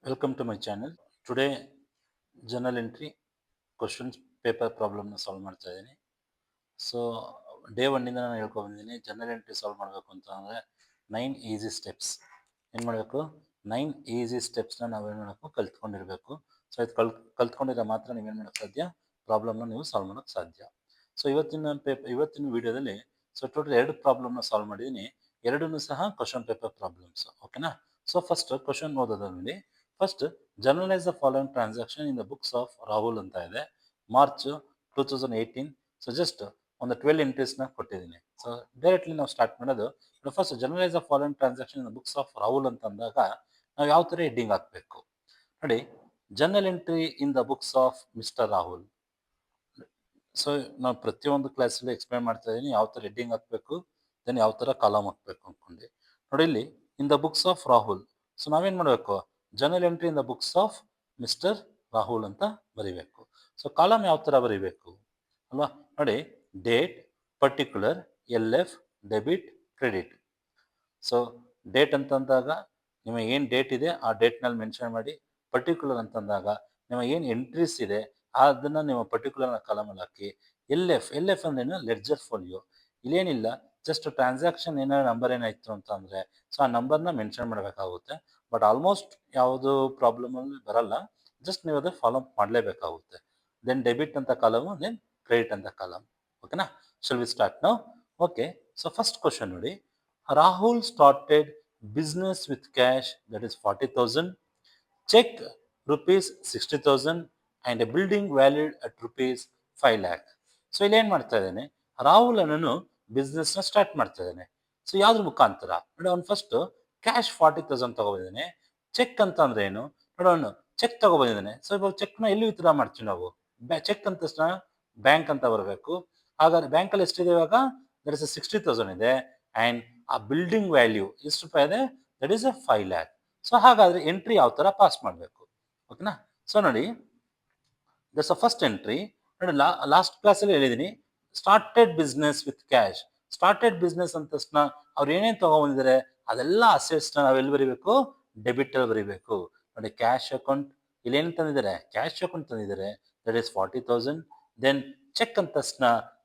Welcome to my channel. Today journal entry questions paper ಪ್ರಾಬ್ಲಮ್ನ solve ಮಾಡ್ತಾ ಇದ್ದೀನಿ. So day ಒನ್ನಿಂದ ನಾನು ಹೇಳ್ಕೊಂಡ್ಬಂದಿದ್ದೀನಿ ಜರ್ನಲ್ ಎಂಟ್ರಿ ಸಾಲ್ವ್ ಮಾಡಬೇಕು ಅಂತ ಅಂದರೆ 9 ಈಸಿ ಸ್ಟೆಪ್ಸ್ ಏನು ಮಾಡಬೇಕು. 9 ಈಸಿ ಸ್ಟೆಪ್ಸ್ನ ನಾವೇನು ಮಾಡಬೇಕು ಕಲ್ತ್ಕೊಂಡಿರಬೇಕು. ಸೊ ಇದು ಕಲ್ತ್ಕೊಂಡಿದ್ರೆ ಮಾತ್ರ ನೀವೇನು ಮಾಡೋಕ್ಕೆ ಸಾಧ್ಯ, ಪ್ರಾಬ್ಲಮ್ನ ನೀವು ಸಾಲ್ವ್ ಮಾಡೋಕ್ಕೆ ಸಾಧ್ಯ. ಸೊ ಇವತ್ತಿನ ವಿಡಿಯೋದಲ್ಲಿ ಟೋಟಲ್ 2 ಪ್ರಾಬ್ಲಮ್ನ ಸಾಲ್ವ್ ಮಾಡಿದ್ದೀನಿ. ಎರಡನ್ನೂ ಸಹ ಕ್ವಶನ್ ಪೇಪರ್ ಪ್ರಾಬ್ಲಮ್ಸ್. ಓಕೆನಾ. ಸೊ ಫಸ್ಟ್ ಕ್ವಶನ್ ಓದೋದ್ರಲ್ಲಿ first journalise the following transaction in the books of Rahul ಅಂತ ಇದೆ. ಮಾರ್ಚ್ 2018. ಸೊ ಜಸ್ಟ್ ಒಂದು 12 ಎಂಟ್ರೀಸ್ನ ಕೊಟ್ಟಿದ್ದೀನಿ. ಸೊ ಡೈರೆಕ್ಟ್ಲಿ ನಾವು ಸ್ಟಾರ್ಟ್ ಮಾಡೋದು. First journalise the following transaction in the books of Rahul ಅಂತ ಅಂದಾಗ ನಾವು ಯಾವ ಥರ ಹೆಡ್ಡಿಂಗ್ ಹಾಕಬೇಕು ನೋಡಿ. Journal entry in the books of mister Rahul. So ನಾನು ಪ್ರತಿಯೊಂದು ಕ್ಲಾಸಲ್ಲಿ ಎಕ್ಸ್ಪ್ಲೈನ್ ಮಾಡ್ತಾ ಇದ್ದೀನಿ ಯಾವ ಥರ ಹೆಡ್ಡಿಂಗ್ ಹಾಕಬೇಕು, ದೆನ್ ಯಾವ ಥರ ಕಾಲಮ್ ಹಾಕಬೇಕು ಅಂದ್ಕೊಂಡು. ನೋಡಿ ಇಲ್ಲಿ ಇನ್ the books of Rahul. So ನಾವೇನು ಮಾಡಬೇಕು, journal entry in the books of mister Rahul ಅಂತ ಬರೀಬೇಕು. ಸೊ ಕಾಲಮ್ ಯಾವ ಥರ ಬರೀಬೇಕು ಅಲ್ವಾ. ನೋಡಿ date, particular, LF, debit, credit. So date ಅಂತಂದಾಗ ನಿಮಗೆ ಏನು ಡೇಟ್ ಇದೆ ಆ ಡೇಟ್ನಲ್ಲಿ ಮೆನ್ಷನ್ ಮಾಡಿ. ಪರ್ಟಿಕ್ಯುಲರ್ ಅಂತಂದಾಗ ನಿಮಗೆ ಏನು ಎಂಟ್ರೀಸ್ ಇದೆ ಅದನ್ನು ನೀವು ಪರ್ಟಿಕ್ಯುಲರ್ನ ಕಾಲಮಲ್ಲಿ ಹಾಕಿ. ಎಲ್ ಎಫ್ ಅಂದ್ರೇನು, ಲೆಡ್ಜರ್ ಫೋಲಿಯೋ. ಇಲ್ಲೇನಿಲ್ಲ, ಜಸ್ಟ್ ಟ್ರಾನ್ಸಾಕ್ಷನ್ ಏನಾದ್ರು ನಂಬರ್ ಏನಾಯಿತು ಅಂತ ಅಂದರೆ ಸೊ ಆ ನಂಬರ್ನ ಮೆನ್ಷನ್ ಮಾಡಬೇಕಾಗುತ್ತೆ. ಬಟ್ ಆಲ್ಮೋಸ್ಟ್ ಯಾವುದು ಪ್ರಾಬ್ಲಮಲ್ಲಿ ಬರಲ್ಲ, ಜಸ್ಟ್ ನೀವು ಅದು ಫಾಲೋ ಮಾಡಲೇಬೇಕಾಗುತ್ತೆ. ದೆನ್ ಡೆಬಿಟ್ ಅಂತ ಕಾಲಮು, ದೆನ್ ಕ್ರೆಡಿಟ್ ಅಂತ ಕಾಲಮ್. ಓಕೆನಾ. Shall we start now. Okay. So first question ನೋಡಿ. Rahul started business with cash, that is 40,000, check rupees 60,000 and a building valued at rupees 5 lakh. So ಇಲ್ಲಿ ಏನು ಮಾಡ್ತಾ ಇದ್ದಾನೆ, ರಾಹುಲ್ ಅನ್ನೋನು ಬಿಸ್ನೆಸ್ನ start ಮಾಡ್ತಾ ಇದ್ದಾನೆ. ಸೊ ಯಾವ್ದ್ರ ಮುಖಾಂತರ ನೋಡಿ, ಅವ್ನು ಫಸ್ಟ್ ಕ್ಯಾಶ್ 40,000 ತಗೊಬಂದಿದ್ದಾನೆ. ಚೆಕ್ ಅಂತ ಅಂದ್ರೆ ಏನು ನೋಡಿ, ಅವನು ಚೆಕ್ ತಗೊಬಂದಿದ್ದಾನೆ. ಸೊ ಇವಾಗ ಚೆಕ್ನ ಎಲ್ಲಿ ವಿತ್ಡ್ರಾ ಮಾಡ್ತೀವಿ ನಾವು, ಚೆಕ್ ಅಂತ ತಕ್ಷಣ ಬ್ಯಾಂಕ್ ಅಂತ ಬರಬೇಕು. ಹಾಗಾದ್ರೆ ಬ್ಯಾಂಕಲ್ಲಿ ಎಷ್ಟಿದೆ ಇವಾಗ, ದಟ್ ಇಸ್ 60,000 ಇದೆ. ಆ್ಯಂಡ್ ಆ ಬಿಲ್ಡಿಂಗ್ ವ್ಯಾಲ್ಯೂ ಎಷ್ಟು ರೂಪಾಯಿ ಇದೆ, ದಟ್ ಈಸ್ 5 lakh. ಸೊ ಹಾಗಾದ್ರೆ ಎಂಟ್ರಿ ಯಾವ ಥರ ಪಾಸ್ ಮಾಡಬೇಕು. ಓಕೆನಾ. ಸೊ ನೋಡಿ ದಟ್ಸ್ ಅ ಫಸ್ಟ್ ಎಂಟ್ರಿ. ನೋಡಿ ಲಾಸ್ಟ್ ಕ್ಲಾಸಲ್ಲಿ ಹೇಳಿದ್ದೀನಿ, started business with cash. Started business ಅಂದ ತಕ್ಷಣ ಅವ್ರು ಏನೇನು ತೊಗೊಂಬಂದಿದ್ದಾರೆ ಅದೆಲ್ಲ ಅಸೆಟ್ಸ್ನ ನಾವು ಎಲ್ಲಿ ಬರೀಬೇಕು, ಡೆಬಿಟಲ್ಲಿ ಬರೀಬೇಕು. ನೋಡಿ ಕ್ಯಾಶ್ ಅಕೌಂಟ್, ಇಲ್ಲಿ ಏನು ತಂದಿದ್ದಾರೆ, ಕ್ಯಾಶ್ ಅಕೌಂಟ್ ತಂದಿದ್ದಾರೆ, ದಟ್ ಈಸ್ 40,000. ದೆನ್ ಚೆಕ್ ಅಂದ ತಕ್ಷಣ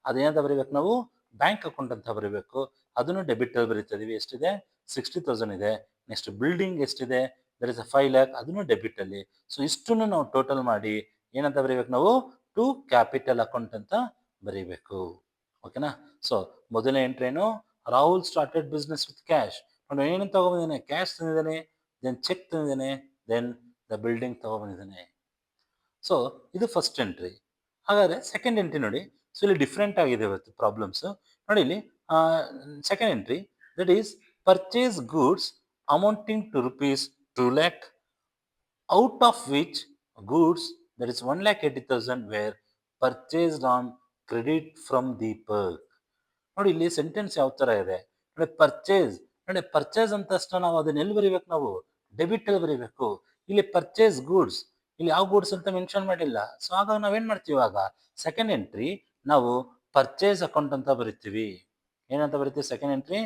ಅದೇನಂತ ಬರೀಬೇಕು ನಾವು, ಬ್ಯಾಂಕ್ ಅಕೌಂಟ್ ಅಂತ ಬರೀಬೇಕು. ಅದನ್ನು ಡೆಬಿಟಲ್ಲಿ ಬರೀತಾ ಇದೀವಿ. ಎಷ್ಟಿದೆ, 60,000 ಇದೆ. ನೆಕ್ಸ್ಟ್ ಬಿಲ್ಡಿಂಗ್ ಎಷ್ಟಿದೆ, ದಟ್ ಇಸ್ 5 lakh, ಅದನ್ನು ಡೆಬಿಟಲ್ಲಿ. ಸೊ ಇಷ್ಟನ್ನು ನಾವು ಟೋಟಲ್ ಮಾಡಿ ಏನಂತ ಬರೀಬೇಕು ನಾವು, ಟು ಕ್ಯಾಪಿಟಲ್ ಅಕೌಂಟ್ ಅಂತ ಬರೀಬೇಕು. ಓಕೆನಾ. ಸೊ ಮೊದಲನೇ ಎಂಟ್ರಿ ಏನು, Rahul started business with cash. ನೋಡಿ ಏನೇನು ತಗೊಂಡಿದ್ದಾನೆ, ಕ್ಯಾಶ್ ತಂದಿದ್ದಾನೆ, ದೆನ್ ಚೆಕ್ ತಂದಿದ್ದಾನೆ, ದೆನ್ ದ ಬಿಲ್ಡಿಂಗ್ ತಗೊಬಂದಿದ್ದಾನೆ. ಸೊ ಇದು ಫಸ್ಟ್ ಎಂಟ್ರಿ. ಹಾಗಾದರೆ ಸೆಕೆಂಡ್ ಎಂಟ್ರಿ ನೋಡಿ. ಸೊ ಇಲ್ಲಿ ಡಿಫ್ರೆಂಟ್ ಆಗಿದೆ ಇವತ್ತು ಪ್ರಾಬ್ಲಮ್ಸ್. ನೋಡಿ ಇಲ್ಲಿ second entry, that is purchase goods amounting to rupees 2 lakh, out of which goods, that is 1,80,000, were purchased on credit from Deepak. ನೋಡಿ ಇಲ್ಲಿ ಸೆಂಟೆನ್ಸ್ ಯಾವ ಥರ ಇದೆ ನೋಡಿ. ಪರ್ಚೇಸ್ ನೋಡಿ, ಪರ್ಚೇಸ್ ಅಂತ ತಕ್ಷಣ ನಾವು ಅದನ್ನ ಎಲ್ಲಿ ಬರೀಬೇಕು, ನಾವು ಡೆಬಿಟ್ ಅಲ್ಲಿ ಬರೀಬೇಕು. ಇಲ್ಲಿ ಪರ್ಚೇಸ್ ಗೂಡ್ಸ್, ಇಲ್ಲಿ ಯಾವ ಗೂಡ್ಸ್ ಅಂತ ಮೆನ್ಷನ್ ಮಾಡಿಲ್ಲ. ಸೊ ಹಾಗಾಗಿ ನಾವೇನ್ ಮಾಡ್ತೀವಿ, ಇವಾಗ ಸೆಕೆಂಡ್ ಎಂಟ್ರಿ ನಾವು ಪರ್ಚೇಸ್ ಅಕೌಂಟ್ ಅಂತ ಬರಿತೀವಿ. ಏನಂತ ಬರಿತೀವಿ second entry,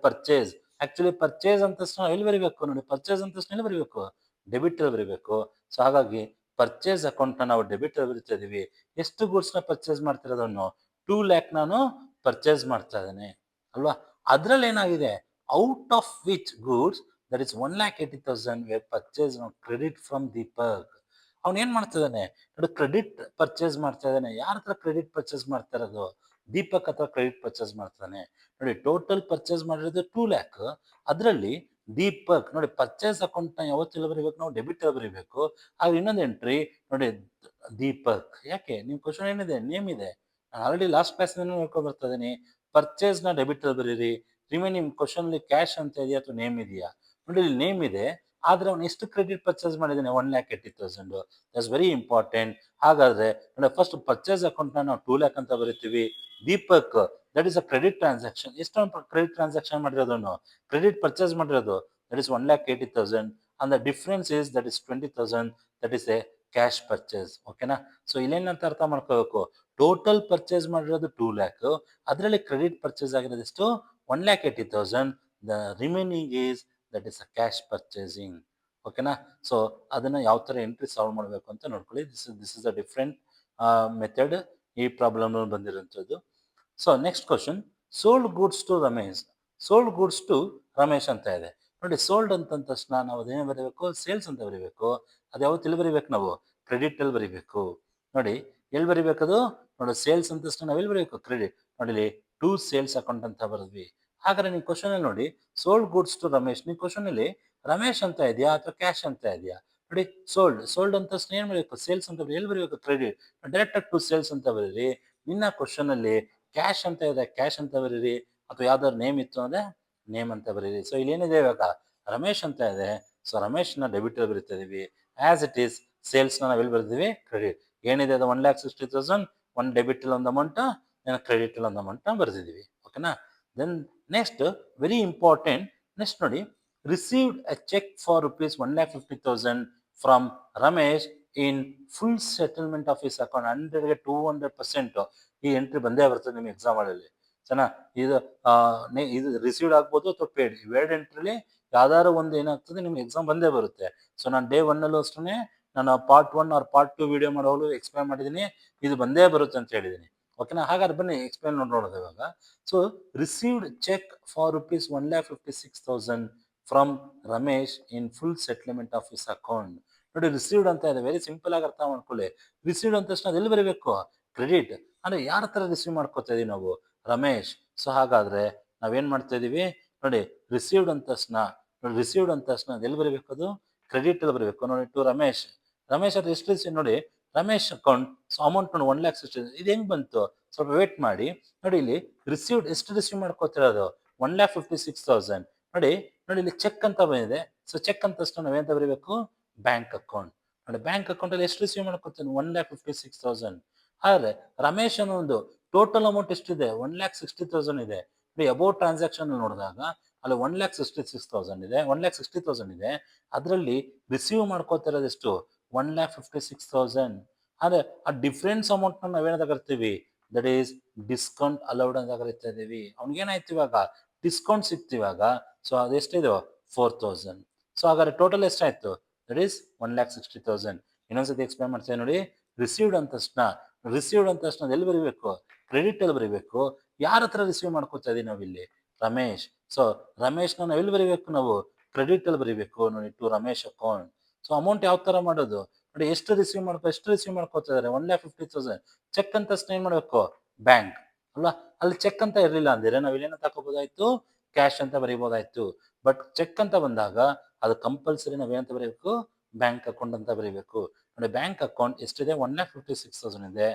purchase. Actually purchase ಅಂತ ತಕ್ಷಣ ಎಲ್ಲಿ ಬರೀಬೇಕು ನೋಡಿ, ಪರ್ಚೇಸ್ ಅಂತ ತಕ್ಷಣ ಎಲ್ಲಿ ಬರೀಬೇಕು, ಡೆಬಿಟ್ ಅಲ್ಲಿ ಬರೀಬೇಕು. ಸೊ ಹಾಗಾಗಿ ಪರ್ಚೇಸ್ ಅಕೌಂಟ್ ನಾವು ಡೆಬಿಟ್ ಅಲ್ಲಿ ಬರಿತಾ ಇದೀವಿ. ಎಷ್ಟು ಗೂಡ್ಸ್ ನ ಪರ್ಚೇಸ್ ಮಾಡ್ತಿರೋದನ್ನು, 2 lakh ನಾನು ಪರ್ಚೇಸ್ ಮಾಡ್ತಾ ಇದ್ದಾನೆ ಅಲ್ವಾ. ಅದ್ರಲ್ಲಿ ಏನಾಗಿದೆ, out of which goods, that is 1,80,000 where purchase credit from Deepak. ಅವ್ನು ಏನ್ ಮಾಡ್ತಾ ಇದ್ದಾನೆ ನೋಡಿ, ಕ್ರೆಡಿಟ್ ಪರ್ಚೇಸ್ ಮಾಡ್ತಾ ಇದ್ದಾನೆ. ಯಾರ ಹತ್ರ ಕ್ರೆಡಿಟ್ ಪರ್ಚೇಸ್ ಮಾಡ್ತಾ ಇರೋದು, ದೀಪಕ್ ಹತ್ರ ಕ್ರೆಡಿಟ್ ಪರ್ಚೇಸ್ ಮಾಡ್ತಾನೆ. ನೋಡಿ ಟೋಟಲ್ ಪರ್ಚೇಸ್ ಮಾಡಿರೋದು 2 lakh. ಅದರಲ್ಲಿ ದೀಪಕ್ ನೋಡಿ ಪರ್ಚೇಸ್ ಅಕೌಂಟ್ ನ ಯಾವತ್ತೆಲ್ಲ ಬರೀಬೇಕು ನಾವು, ಡೆಬಿಟ್ ಅಲ್ಲಿ ಬರೀಬೇಕು. ಆದ್ರೆ ಇನ್ನೊಂದು ಎಂಟ್ರಿ ನೋಡಿ, ದೀಪಕ್. ಯಾಕೆ ನಿಮ್ ಕ್ವಶನ್ ಏನಿದೆ, ನೇಮ್ ಇದೆ. ನಾನು ಆಲ್ರೆಡಿ ಲಾಸ್ಟ್ ಕ್ಲಾಸ್ ಹೇಳ್ಕೊಂಡು ಬರ್ತಾ ಇದ್ದೀನಿ, ಪರ್ಚೇಸ್ ನ ಡೆಬಿಟ್ ಅಲ್ಲಿ ಬರೀರಿ. ರಿಮೈನಿಂಗ್ ಕ್ವಶನ್ ಅಲ್ಲಿ ಕ್ಯಾಶ್ ಅಂತ ಇದೆಯಾ ಅಥವಾ ನೇಮ್ ಇದೆಯಾ ನೋಡಿ. ಇಲ್ಲಿ ನೇಮ್ ಇದೆ, ಆದ್ರೆ ಅವ್ನು ಎಷ್ಟು ಕ್ರೆಡಿಟ್ ಪರ್ಚೇಸ್ ಮಾಡಿದ್ದಾನೆ, 1,80,000. That's very important. ಹಾಗಾದ್ರೆ ನೋಡಿ ಫಸ್ಟ್ ಪರ್ಚೇಸ್ ಅಕೌಂಟ್ ನ ನಾವು 2 lakh ಅಂತ ಬರೀತೀವಿ. Deepak, that is a credit transaction. ಎಷ್ಟು ಕ್ರೆಡಿಟ್ ಟ್ರಾನ್ಸಾಕ್ಷನ್ ಮಾಡಿರೋದು, ಕ್ರೆಡಿಟ್ ಪರ್ಚೇಸ್ ಮಾಡಿರೋದು, that is 1,80,000. And the difference is that is 20,000, that is a cash purchase. ಓಕೆನಾ. ಸೊ ಇಲ್ಲೇನಂತ ಅರ್ಥ ಮಾಡ್ಕೋಬೇಕು, ಟೋಟಲ್ ಪರ್ಚೇಸ್ ಮಾಡಿರೋದು 2 lakh, ಅದರಲ್ಲಿ ಕ್ರೆಡಿಟ್ ಪರ್ಚೇಸ್ ಆಗಿರೋದು ಎಷ್ಟು, 1,80,000. The remaining is that is a cash purchasing. ಓಕೆನಾ. ಸೊ ಅದನ್ನ ಯಾವ ತರ ಎಂಟ್ರಿ ಸಾಲ್ವ್ ಮಾಡಬೇಕು ಅಂತ ನೋಡ್ಕೊಳ್ಳಿ. This is a different method ಈ ಪ್ರಾಬ್ಲಮ್ ಬಂದಿರುವಂಥದ್ದು. So next question, sold goods to Ramesh, sold goods to Ramesh ಅಂತ ಇದೆ. ನೋಡಿ, ಸೋಲ್ಡ್ ಅಂತ ತಕ್ಷಣ ನಾವು ಅದೇನು ಬರೀಬೇಕು, ಸೇಲ್ಸ್ ಅಂತ ಬರೀಬೇಕು. ಅದು ಯಾವತ್ತು ಎಲ್ಲಿ ಬರೀಬೇಕು ನಾವು, ಕ್ರೆಡಿಟ್ ಅಲ್ಲಿ ಬರೀಬೇಕು. ನೋಡಿ ಎಲ್ಲಿ ಬರೀಬೇಕದು, ನೋಡಿ ಸೇಲ್ಸ್ ಅಂತ ತಕ್ಷಣ ನಾವು ಎಲ್ಲಿ ಬರೀಬೇಕು, ಕ್ರೆಡಿಟ್. ನೋಡಿ ಇಲ್ಲಿ ಟು ಸೇಲ್ಸ್ ಅಕೌಂಟ್ ಅಂತ ಬರೆದ್ವಿ. ಹಾಗಾದ್ರೆ ನೀವು ಕ್ವಶನ್ ಅಲ್ಲಿ ನೋಡಿ, ಸೋಲ್ಡ್ ಗೂಡ್ಸ್ ಟು ರಮೇಶ್, ನೀವು ಕ್ವಶನ್ ಅಲ್ಲಿ ರಮೇಶ್ ಅಂತ ಇದೆಯಾ ಅಥವಾ ಕ್ಯಾಶ್ ಅಂತ ಇದೆಯಾ. ನೋಡಿ ಸೋಲ್ಡ್ ಅಂತ ತಕ್ಷಣ ಏನ್ ಬರೀಬೇಕು, ಸೇಲ್ಸ್ ಅಂತ ಎಲ್ಲಿ ಬರೀಬೇಕು, ಕ್ರೆಡಿಟ್. ಡೈರೆಕ್ಟ್ ಆಗಿ ಟು ಸೇಲ್ಸ್ ಅಂತ ಬರೀರಿ. ನಿನ್ನ ಕ್ವಶನ್ ಅಲ್ಲಿ ಕ್ಯಾಶ್ ಅಂತ ಇದೆ, ಕ್ಯಾಶ್ ಅಂತ ಬರೀರಿ. ಅಥವಾ ಯಾವ್ದಾದ್ರು ನೇಮ್ ಇತ್ತು ಅಂದ್ರೆ ನೇಮ್ ಅಂತ ಬರೀರಿ. ಸೊ ಇಲ್ಲಿ ಏನಿದೆ ಇವಾಗ ರಮೇಶ್ ಅಂತ ಇದೆ. ಸೊ ರಮೇಶ್ ನ ಡೆಬಿಟ್ ಅಲ್ಲಿ ಬರೀತಾ ಇದೀವಿ. ಆಸ್ ಇಟ್ ಈಸ್ ಸೇಲ್ಸ್ ನ ನಾವೆಲ್ಲಿ ಬರ್ತೀವಿ, ಕ್ರೆಡಿಟ್. ಏನಿದೆ ಅದು 1,60,000, ಒಂದು ಡೆಬಿಟ್ ಅಲ್ಲಿ ಒಂದು ಅಮೌಂಟ್, ಕ್ರೆಡಿಟ್ ಅಲ್ಲಿ ಒಂದು ಅಮೌಂಟ್ ಬರ್ದಿದೀವಿ. ಓಕೆನಾ. Then next very important, next ನೋಡಿ, received a cheque for rupees 1,50,000 from Ramesh in full settlement of his account. 100ಗೆ 200% ಈ ಎಂಟ್ರಿ ಬಂದೇ ಬರ್ತದೆ ನಿಮ್ಮ ಎಕ್ಸಾಮ್ ಅಲ್ಲಿ. ಸರಿನಾ. ಇದು ಇದು ರಿಸೀವ್ಡ್ ಆಗ್ಬೋದು ಅಥವಾ ಪೇಡ್, ಇವೆರಡು ಎಂಟ್ರಿಲಿ ಯಾವ್ದಾದ್ರು ಒಂದು ಏನಾಗ್ತದೆ ನಿಮ್ಗೆ ಎಕ್ಸಾಮ್ ಬಂದೇ ಬರುತ್ತೆ. ಸೊ ನಾನು ಡೇ 1 ಅಲ್ಲೂ ಅಷ್ಟೇ ನಾನು ಪಾರ್ಟ್ 1 ಆರ್ ಪಾರ್ಟ್ 2 ವಿಡಿಯೋ ಮಾಡೋಳು ಎಕ್ಸ್ಪ್ಲೈನ್ ಮಾಡಿದ್ದೀನಿ, ಇದು ಬಂದೇ ಬರುತ್ತೆ ಅಂತ ಹೇಳಿದ್ದೀನಿ. ಓಕೆನಾ. ಹಾಗಾದ್ರೆ ಬನ್ನಿ ಎಕ್ಸ್ಪ್ಲೈನ್ ನೋಡೋದು ಇವಾಗ. So received cheque for rupees 1,56,000 from Ramesh in full settlement of his account. ನೋಡಿ ರಿಸೀವ್ಡ್ ಅಂತ ಇದೆ, ವೆರಿ ಸಿಂಪಲ್ ಆಗಿ ಅರ್ಥ ಮಾಡ್ಕೊಳ್ಳಿ. ರಿಸೀವ್ಡ್ ಅಂತ ತಕ್ಷಣ ಅದೆಲ್ಲಿ ಬರೀಬೇಕು, ಕ್ರೆಡಿಟ್. ಅಂದ್ರೆ ಯಾರ ಹತ್ರ ರಿಸೀವ್ ಮಾಡ್ಕೋತಾ ಇದೀವಿ ನಾವು, ರಮೇಶ್. ಸೊ ಹಾಗಾದ್ರೆ ನಾವೇನ್ ಮಾಡ್ತಾ ಇದೀವಿ, ನೋಡಿ ರಿಸೀವ್ಡ್ ಅಂತ ತಕ್ಷಣ, ರಿಸೀವ್ಡ್ ಅಂತ ತಕ್ಷಣ ಎಲ್ಲಿ ಬರೀಬೇಕು, ಅದು ಕ್ರೆಡಿಟ್ ಅಲ್ಲಿ ಬರೀಬೇಕು. ನೋಡಿ ಟು ರಮೇಶ್, ರಮೇಶ್ ಹತ್ರ ಎಷ್ಟು ರಿಸೀವ್, ನೋಡಿ ರಮೇಶ್ ಅಕೌಂಟ್. ಸೊ ಅಮೌಂಟ್ ನೋಡಿ 1,60,000. ಇದು ಹೆಂಗ್ ಬಂತು, ಸ್ವಲ್ಪ ವೇಟ್ ಮಾಡಿ. ನೋಡಿ ಇಲ್ಲಿ ರಿಸೀವ್ಡ್ ಎಷ್ಟು ರಿಸೀವ್ ಮಾಡ್ಕೋತಿರೋದು, 1,56,000. ನೋಡಿ ನೋಡಿ ಇಲ್ಲಿ ಚೆಕ್ ಅಂತ ಬಂದಿದೆ. ಸೊ ಚೆಕ್ ಅಂತ ತಕ್ಷಣ ನಾವೇಂತ ಬರೀಬೇಕು, ಬ್ಯಾಂಕ್ ಅಕೌಂಟ್. ನೋಡಿ ಬ್ಯಾಂಕ್ ಅಕೌಂಟ್ ಅಲ್ಲಿ ಎಷ್ಟು ರಿಸೀವ್ ಮಾಡ್ಕೋತೀನಿ, 1,56,000. ಆದ್ರೆ ರಮೇಶ್ ಅನ್ನೋ ಒಂದು ಟೋಟಲ್ ಅಮೌಂಟ್ ಎಷ್ಟಿದೆ, 1,60,000 ಇದೆ. ಅಬೌಟ್ ಟ್ರಾನ್ಸಾಕ್ಷನ್ ನೋಡಿದಾಗ ಅಲ್ಲಿ 1,66,000 ಇದೆ, 1,60,000 ಇದೆ. ಅದರಲ್ಲಿ ರಿಸೀವ್ ಮಾಡ್ಕೋತಿರೋದು ಎಷ್ಟು, 1,56,000. ಆದ್ರೆ ಆ ಡಿಫ್ರೆನ್ಸ್ ಅಮೌಂಟ್ ನ ನಾವೇನಂತ ಕರಿತೀವಿ, ದಟ್ ಈಸ್ ಡಿಸ್ಕೌಂಟ್ ಅಲೌಡ್ ಅಂತ ಕರಿತಾ ಇದೀವಿ. ಅವ್ನಿಗೇನಾಯ್ತು ಇವಾಗ, ಡಿಸ್ಕೌಂಟ್ ಸಿಕ್ತು ಇವಾಗ. ಸೊ ಅದೆಷ್ಟಿದೆ, 4,000. ಸೊ ಹಾಗಾದ್ರೆ ಟೋಟಲ್ ಎಷ್ಟಾಯ್ತು, ದಟ್ ಈಸ್ 1,60,000. ಇನ್ನೊಂದ್ಸತಿ ಎಕ್ಸ್ಪ್ಲೈನ್ ಮಾಡ್ತೇವೆ ನೋಡಿ. ರಿಸೀವ್ಡ್ ಅಂತ ತಕ್ಷಣ, ರಿಸೀವ್ಡ್ ಅಂತ ತಕ್ಷಣ ಎಲ್ಲಿ ಬರೀಬೇಕು, ಕ್ರೆಡಿಟ್ ಅಲ್ಲಿ ಬರೀಬೇಕು. ಯಾರ ಹತ್ರ ರಿಸೀವ್ ಮಾಡ್ಕೋತಾ ಇದೀವಿ ನಾವಿಲ್ಲಿ, ರಮೇಶ್. ಸೊ ರಮೇಶ್ ನಾವು ಎಲ್ಲಿ ಬರೀಬೇಕು, ನಾವು ಕ್ರೆಡಿಟ್ ಅಲ್ಲಿ ಬರೀಬೇಕು. ನೋಡಿ to Ramesh account. So amount ಯಾವ ತರ ಮಾಡೋದು, ನೋಡಿ ಎಷ್ಟು ರಿಸೀವ್ ಮಾಡ್ಕೋತಾ ಇದಾರೆ, 1,50,000. ಚೆಕ್ ಅಂತ ತಕ್ಷಣ ಏನ್ ಮಾಡ್ಬೇಕು, ಬ್ಯಾಂಕ್ ಅಲ್ವಾ. ಅಲ್ಲಿ ಚೆಕ್ ಅಂತ ಇರ್ಲಿಲ್ಲ ಅಂದ್ರೆ ನಾವ್ ಇಲ್ಲೇನಂತ ಹಾಕೋಬಹುದಾಯ್ತು, ಕ್ಯಾಶ್ ಅಂತ ಬರೀಬಹುದಾಯ್ತು. ಬಟ್ ಚೆಕ್ ಅಂತ ಬಂದಾಗ ಅದು ಕಂಪಲ್ಸರಿ ನಾವೇನಂತ ಬರೀಬೇಕು, ಬ್ಯಾಂಕ್ ಅಕೌಂಟ್ ಅಂತ ಬರೀಬೇಕು. ನೋಡಿ ಬ್ಯಾಂಕ್ ಅಕೌಂಟ್ ಎಷ್ಟಿದೆ, 1,56,000 ಇದೆ.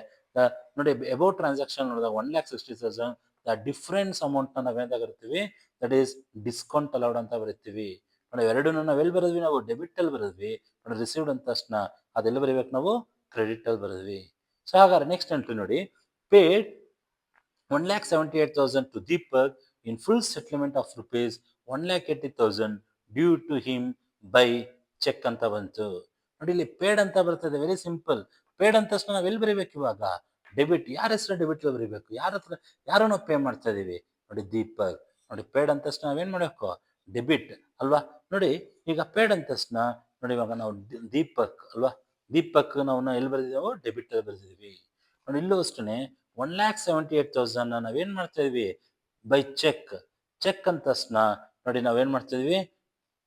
ನೋಡಿ ಅಬೌಟ್ ಟ್ರಾನ್ಸಾಕ್ಷನ್ ನೋಡಿದಾಗ 1,60,000. ದ ಡಿಫ್ರೆನ್ಸ್ ಅಮೌಂಟ್ ನ ನಾವೇನಂತ ಕರಿತೀವಿ, ದಟ್ ಈಸ್ ಡಿಸ್ಕೌಂಟ್ ಅಲೌಡ್ ಅಂತ ಬರೀತೀವಿ. ನೋಡಿ ಎರಡನ್ನೂ ನಾವು ಎಲ್ಲಿ ಬರೆದ್ವಿ, ನಾವು ಡೆಬಿಟ್ ಅಲ್ಲಿ ಬರೆದ್ವಿ. ನೋಡಿ ರಿಸೀವ್ಡ್ ಅಂತ ತಕ್ಷಣ ಅದೆಲ್ಲ ಬರೀಬೇಕು, ನಾವು ಕ್ರೆಡಿಟ್ ಅಲ್ಲಿ ಬರೆದ್ವಿ. ಸೊ ಹಾಗಾದ್ರೆ ನೆಕ್ಸ್ಟ್ ಎಂಟ್ರಿ ನೋಡಿ, paid 1,78,000 to Deepak in full settlement of rupees 1,80,000 due to him by cheque ಅಂತ ಬಂತು. ನೋಡಿ ಇಲ್ಲಿ ಪೇಡ್ ಅಂತ ಬರ್ತದೆ, ವೆರಿ ಸಿಂಪಲ್. ಪೇಡ್ ಅಂತ ತಕ್ಷಣ ನಾವ್ ಎಲ್ಲಿ ಬರೀಬೇಕು ಇವಾಗ, ಡೆಬಿಟ್. ಯಾರ ಹೆಸರು ಡೆಬಿಟ್ ಅಲ್ಲಿ ಬರೀಬೇಕು, ಯಾರ ಹತ್ರ, ಯಾರು ನಾವು ಪೇ ಮಾಡ್ತಾ ಇದೀವಿ, ನೋಡಿ ದೀಪಕ್. ನೋಡಿ ಪೇಡ್ ಅಂತ ತಕ್ಷಣ ನಾವೇನ್ ಮಾಡಬೇಕು, ಡೆಬಿಟ್ ಅಲ್ವಾ. ನೋಡಿ ಈಗ ಪೇಡ್ ಅಂತ ತಕ್ಷಣ ನೋಡಿ ಇವಾಗ ನಾವು ದೀಪಕ್ ಅಲ್ವಾ, ದೀಪಕ್ ನಾವು ಎಲ್ಲಿ ಬರೆದಿದ್ದೇವೆ, ಡೆಬಿಟ್ ಅಲ್ಲಿ ಬರೆದಿದ್ವಿ. ನೋಡಿ ಇಲ್ಲೂ ಅಷ್ಟೇ 1,78,000 ನಾವೇನ್ ಮಾಡ್ತಾ ಇದೀವಿ, ಬೈ ಚೆಕ್. ಚೆಕ್ ಅಂತ ತಕ್ಷಣ ನೋಡಿ ನಾವೇನ್ ಮಾಡ್ತಾ ಇದೀವಿ,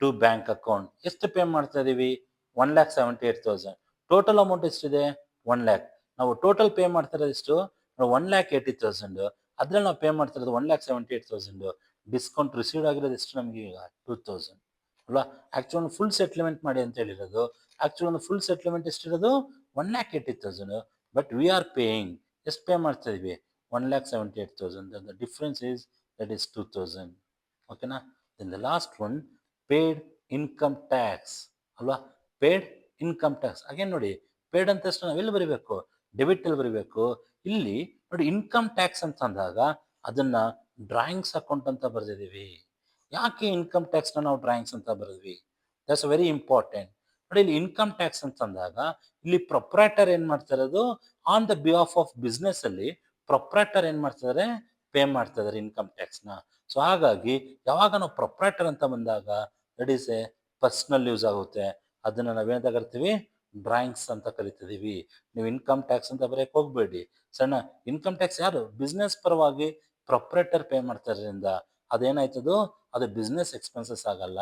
ಟು ಬ್ಯಾಂಕ್ ಅಕೌಂಟ್. ಎಷ್ಟು ಪೇ ಮಾಡ್ತಾ ಇದೀವಿ, 1,78,000. ಟೋಟಲ್ ಅಮೌಂಟ್ ಎಷ್ಟಿದೆ, 1 ಲ್ಯಾಕ್. ನಾವು ಟೋಟಲ್ ಪೇ ಮಾಡ್ತಾ ಇರೋದು ಎಷ್ಟು, 1,80,000. ಅದ್ರಲ್ಲಿ ನಾವು ಪೇ ಮಾಡ್ತಾ ಇರೋದು 1,78,000. ಡಿಸ್ಕೌಂಟ್ ರಿಸೀವ್ ಆಗಿರೋದು ಎಷ್ಟು ನಮಗೆ ಈಗ, 2,000 ಅಲ್ವಾ. ಆಕ್ಚುಲ್ ಫುಲ್ ಸೆಟ್ಲ್ಮೆಂಟ್ ಮಾಡಿ ಅಂತ ಹೇಳಿರೋದು. ಆಕ್ಚುಲ್ ಒಂದು ಫುಲ್ ಸೆಟ್ಲ್ಮೆಂಟ್ ಎಷ್ಟಿರೋದು, 1,80,000. ಬಟ್ ವಿ ಆರ್ ಪೇಯಿಂಗ್, ಎಷ್ಟು ಪೇ ಮಾಡ್ತಾ ಇದೀವಿ, 1,78,000. The difference is that is 2,000. ಓಕೆನಾ. Then the last one, paid income tax ಅಲ್ವಾ. ಪೇಡ್ ಇನ್ಕಮ್ ಟ್ಯಾಕ್ಸ್ ಅಗೇನ್ ನೋಡಿ, ಪೇಡ್ ಅಂತ ತಕ್ಷಣ ನಾವೆಲ್ಲಿ ಬರೀಬೇಕು, ಡೆಬಿಟ್ ಅಲ್ಲಿ ಬರೀಬೇಕು. ಇಲ್ಲಿ ನೋಡಿ ಇನ್ಕಮ್ ಟ್ಯಾಕ್ಸ್ ಅಂತ ಅಂದಾಗ ಅದನ್ನ ಡ್ರಾಯಿಂಗ್ಸ್ ಅಕೌಂಟ್ ಅಂತ ಬರೆದಿದ್ದೀವಿ. ಯಾಕೆ ಇನ್ಕಮ್ ಟ್ಯಾಕ್ಸ್ ನಾವು ಡ್ರಾಯಿಂಗ್ಸ್ ಅಂತ ಬರೆದ್ವಿ, ದಟ್ಸ್ ವೆರಿ ಇಂಪಾರ್ಟೆಂಟ್. ನೋಡಿ ಇಲ್ಲಿ ಇನ್ಕಮ್ ಟ್ಯಾಕ್ಸ್ ಅಂತ ಅಂದಾಗ ಇಲ್ಲಿ ಪ್ರೊಪ್ರೈಟರ್ ಏನ್ ಮಾಡ್ತಾ ಇರೋದು, on the behalf of business ಅಲ್ಲಿ ಪ್ರೊಪ್ರೈಟರ್ ಏನ್ ಮಾಡ್ತಿದ್ದಾರೆ, ಪೇ ಮಾಡ್ತಾ ಇದಾರೆ ಇನ್ಕಮ್ ಟ್ಯಾಕ್ಸ್ ನ. ಸೊ ಹಾಗಾಗಿ ಯಾವಾಗ ನಾವು ಪ್ರೊಪ್ರೈಟರ್ ಅಂತ ಬಂದಾಗ that is A personal use ಆಗುತ್ತೆ. ಅದನ್ನ ನಾವೇನಂತ ಕರಿತೀವಿ, ಡ್ರಾಯಿಂಗ್ಸ್ ಅಂತ ಕರಿತಿದೀವಿ. ನೀವು ಇನ್ಕಮ್ ಟ್ಯಾಕ್ಸ್ ಅಂತ ಬರೆಯಕ್ಕೆ ಹೋಗ್ಬೇಡಿ. ಸಣ್ಣ ಇನ್ಕಮ್ ಟ್ಯಾಕ್ಸ್ ಯಾರು ಬಿಸ್ನೆಸ್ ಪರವಾಗಿ ಪ್ರೊಪ್ರೇಟರ್ ಪೇ ಮಾಡ್ತಾರಿಂದ ಅದೇನಾಯ್ತದು, ಅದು ಬಿಸ್ನೆಸ್ ಎಕ್ಸ್ಪೆನ್ಸಸ್ ಆಗಲ್ಲ,